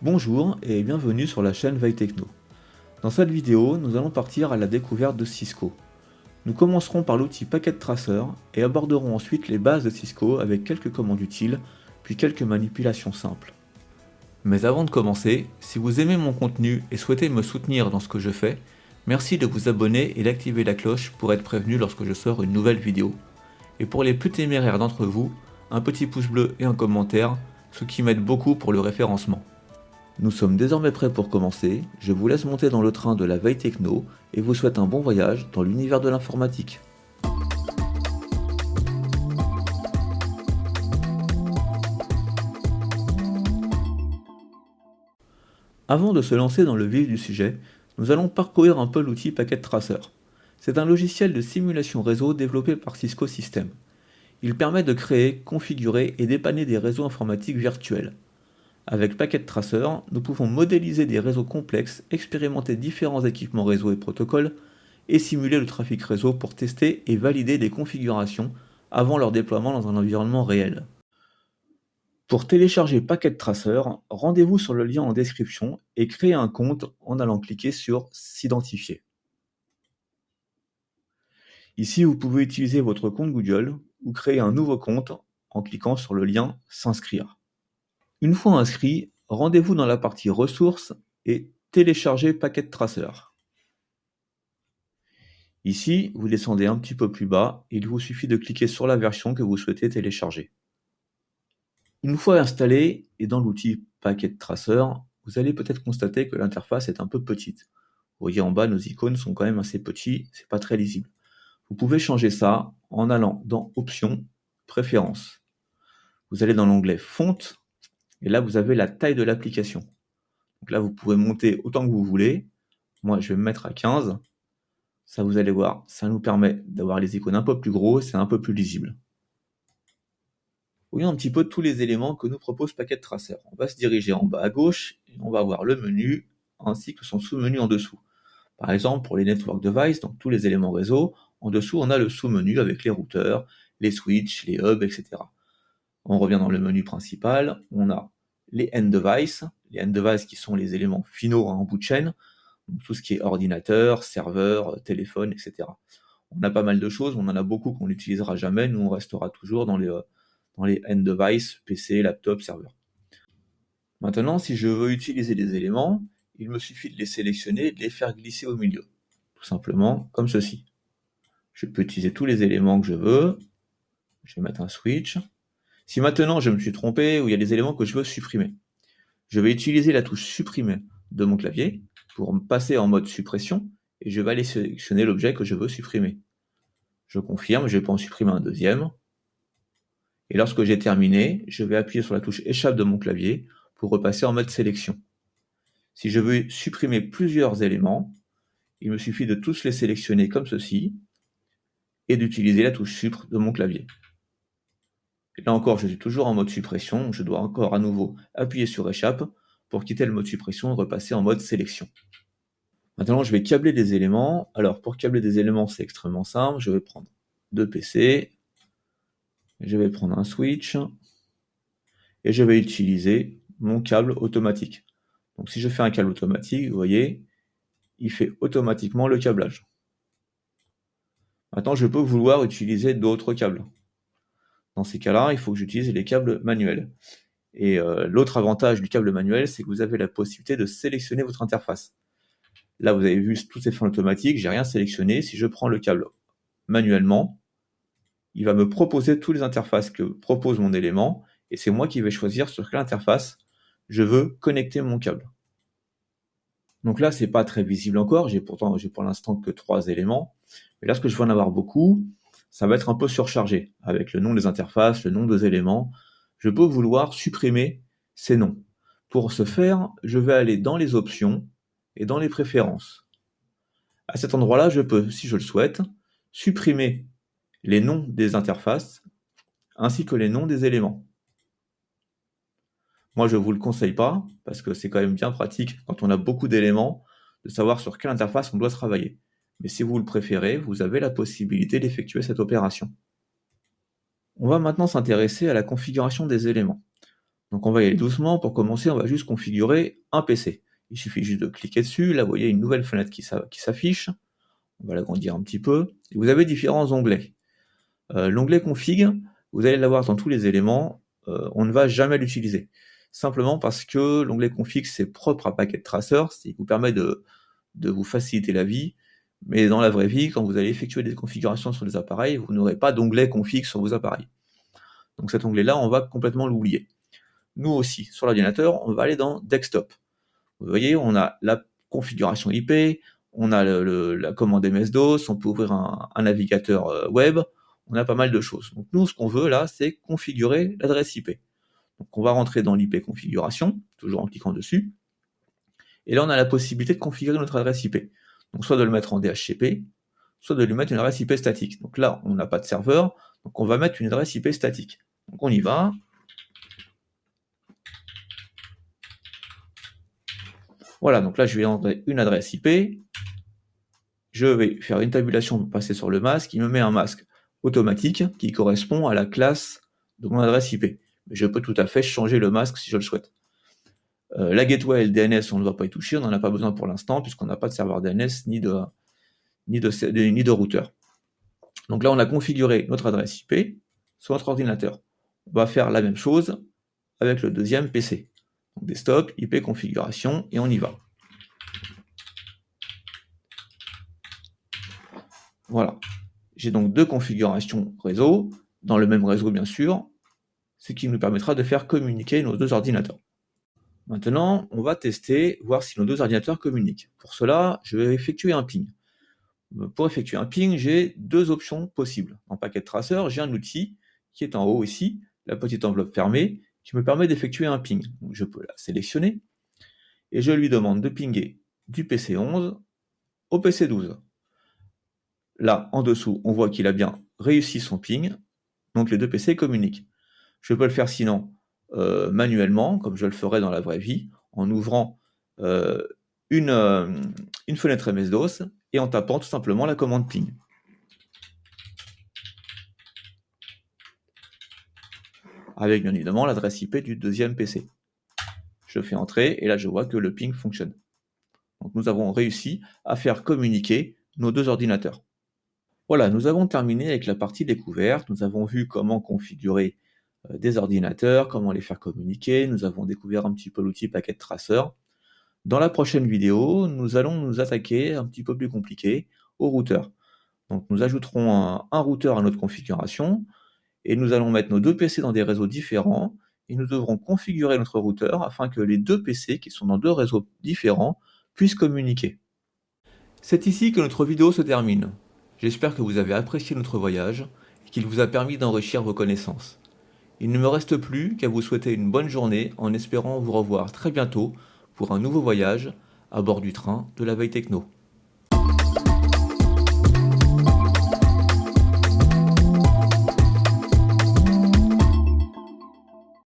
Bonjour et bienvenue sur la chaîne Veille Techno. Dans cette vidéo, nous allons partir à la découverte de Cisco. Nous commencerons par l'outil Packet Tracer et aborderons ensuite les bases de Cisco avec quelques commandes utiles, puis quelques manipulations simples. Mais avant de commencer, si vous aimez mon contenu et souhaitez me soutenir dans ce que je fais, merci de vous abonner et d'activer la cloche pour être prévenu lorsque je sors une nouvelle vidéo. Et pour les plus téméraires d'entre vous, un petit pouce bleu et un commentaire, ce qui m'aide beaucoup pour le référencement. Nous sommes désormais prêts pour commencer, je vous laisse monter dans le train de la Veille Techno et vous souhaite un bon voyage dans l'univers de l'informatique. Avant de se lancer dans le vif du sujet, nous allons parcourir un peu l'outil Packet Tracer. C'est un logiciel de simulation réseau développé par Cisco Systems. Il permet de créer, configurer et dépanner des réseaux informatiques virtuels. Avec Packet Tracer, nous pouvons modéliser des réseaux complexes, expérimenter différents équipements réseau et protocoles, et simuler le trafic réseau pour tester et valider des configurations avant leur déploiement dans un environnement réel. Pour télécharger Packet Tracer, rendez-vous sur le lien en description et créez un compte en allant cliquer sur S'identifier. Ici, vous pouvez utiliser votre compte Google ou créer un nouveau compte en cliquant sur le lien S'inscrire. Une fois inscrit, rendez-vous dans la partie Ressources et Télécharger Packet Tracer. Ici, vous descendez un petit peu plus bas et il vous suffit de cliquer sur la version que vous souhaitez télécharger. Une fois installé et dans l'outil Packet Tracer, vous allez peut-être constater que l'interface est un peu petite. Vous voyez en bas, nos icônes sont quand même assez petits, c'est pas très lisible. Vous pouvez changer ça en allant dans Options, Préférences. Vous allez dans l'onglet Fonte et là vous avez la taille de l'application. Donc là vous pouvez monter autant que vous voulez. Moi je vais me mettre à 15. Ça vous allez voir, ça nous permet d'avoir les icônes un peu plus gros, c'est un peu plus lisible. Voyons un petit peu tous les éléments que nous propose Packet Tracer. On va se diriger en bas à gauche et on va voir le menu ainsi que son sous-menu en dessous. Par exemple, pour les Network Devices, donc tous les éléments réseau, en dessous on a le sous-menu avec les routeurs, les switches, les hubs, etc. On revient dans le menu principal, on a les End Devices qui sont les éléments finaux en bout de chaîne, donc tout ce qui est ordinateur, serveur, téléphone, etc. On a pas mal de choses, on en a beaucoup qu'on n'utilisera jamais, nous on restera toujours dans les end device, PC, laptop, serveur. Maintenant, si je veux utiliser des éléments, il me suffit de les sélectionner et de les faire glisser au milieu. Tout simplement comme ceci. Je peux utiliser tous les éléments que je veux. Je vais mettre un switch. Si maintenant je me suis trompé ou il y a des éléments que je veux supprimer, je vais utiliser la touche supprimer de mon clavier pour me passer en mode suppression et je vais aller sélectionner l'objet que je veux supprimer. Je confirme, je vais pas en supprimer un deuxième. Et lorsque j'ai terminé, je vais appuyer sur la touche échappe de mon clavier pour repasser en mode sélection. Si je veux supprimer plusieurs éléments, il me suffit de tous les sélectionner comme ceci et d'utiliser la touche Supr de mon clavier. Et là encore, je suis toujours en mode suppression, je dois encore à nouveau appuyer sur échappe pour quitter le mode suppression et repasser en mode sélection. Maintenant, je vais câbler des éléments. Alors, pour câbler des éléments, c'est extrêmement simple. Je vais prendre deux PC, je vais prendre un switch et je vais utiliser mon câble automatique. Donc si je fais un câble automatique, vous voyez, il fait automatiquement le câblage. Maintenant, je peux vouloir utiliser d'autres câbles. Dans ces cas-là, il faut que j'utilise les câbles manuels. Et l'autre avantage du câble manuel, c'est que vous avez la possibilité de sélectionner votre interface. Là, vous avez vu, tout est fait en automatique, j'ai rien sélectionné. Si je prends le câble manuellement, il va me proposer toutes les interfaces que propose mon élément, et c'est moi qui vais choisir sur quelle interface je veux connecter mon câble. Donc là, c'est pas très visible encore, j'ai pour l'instant que 3 éléments, mais lorsque je vais en avoir beaucoup, ça va être un peu surchargé, avec le nom des interfaces, le nom des éléments. Je peux vouloir supprimer ces noms. Pour ce faire, je vais aller dans les options et dans les préférences. À cet endroit-là, je peux, si je le souhaite, supprimer les noms des interfaces ainsi que les noms des éléments. Moi, je ne vous le conseille pas, parce que c'est quand même bien pratique, quand on a beaucoup d'éléments, de savoir sur quelle interface on doit travailler. Mais si vous le préférez, vous avez la possibilité d'effectuer cette opération. On va maintenant s'intéresser à la configuration des éléments. Donc on va y aller doucement. Pour commencer, on va juste configurer un PC. Il suffit juste de cliquer dessus. Là, vous voyez une nouvelle fenêtre qui s'affiche. On va l'agrandir un petit peu. Et vous avez différents onglets. L'onglet config, vous allez l'avoir dans tous les éléments. On ne va jamais l'utiliser. Simplement parce que l'onglet config, c'est propre à Packet Tracer. Il vous permet de vous faciliter la vie. Mais dans la vraie vie, quand vous allez effectuer des configurations sur des appareils, vous n'aurez pas d'onglet config sur vos appareils. Donc cet onglet-là, on va complètement l'oublier. Nous aussi, sur l'ordinateur, on va aller dans Desktop. Vous voyez, on a la configuration IP, on a la commande MS-DOS, on peut ouvrir un navigateur web, on a pas mal de choses. Donc nous, ce qu'on veut là, c'est configurer l'adresse IP. Donc on va rentrer dans l'IP configuration, toujours en cliquant dessus, et là on a la possibilité de configurer notre adresse IP. Donc soit de le mettre en DHCP, soit de lui mettre une adresse IP statique. Donc là, on n'a pas de serveur, donc on va mettre une adresse IP statique. Donc on y va. Voilà, donc là je vais entrer une adresse IP, je vais faire une tabulation pour passer sur le masque, il me met un masque automatique qui correspond à la classe de mon adresse IP. Mais je peux tout à fait changer le masque si je le souhaite. La gateway et le DNS, on ne va pas y toucher, on n'en a pas besoin pour l'instant, puisqu'on n'a pas de serveur DNS ni de routeur. Donc là, on a configuré notre adresse IP sur notre ordinateur. On va faire la même chose avec le deuxième PC. Donc desktop, IP configuration, et on y va. Voilà. J'ai donc deux configurations réseau, dans le même réseau bien sûr, ce qui nous permettra de faire communiquer nos deux ordinateurs. Maintenant, on va tester, voir si nos deux ordinateurs communiquent. Pour cela, je vais effectuer un ping. Pour effectuer un ping, j'ai deux options possibles. En Packet Tracer, j'ai un outil qui est en haut ici, la petite enveloppe fermée, qui me permet d'effectuer un ping. Donc, je peux la sélectionner, et je lui demande de pinguer du PC 11 au PC 12. Là, en dessous, on voit qu'il a bien réussi son ping, donc les deux PC communiquent. Je peux le faire sinon manuellement, comme je le ferais dans la vraie vie, en ouvrant une fenêtre MS-DOS et en tapant tout simplement la commande ping. Avec bien évidemment l'adresse IP du deuxième PC. Je fais entrer et là je vois que le ping fonctionne. Donc nous avons réussi à faire communiquer nos deux ordinateurs. Voilà, nous avons terminé avec la partie découverte. Nous avons vu comment configurer des ordinateurs, comment les faire communiquer. Nous avons découvert un petit peu l'outil Packet Tracer. Dans la prochaine vidéo, nous allons nous attaquer un petit peu plus compliqué au routeur. Donc nous ajouterons un routeur à notre configuration et nous allons mettre nos deux PC dans des réseaux différents et nous devrons configurer notre routeur afin que les deux PC qui sont dans deux réseaux différents puissent communiquer. C'est ici que notre vidéo se termine. J'espère que vous avez apprécié notre voyage et qu'il vous a permis d'enrichir vos connaissances. Il ne me reste plus qu'à vous souhaiter une bonne journée en espérant vous revoir très bientôt pour un nouveau voyage à bord du train de la veille techno.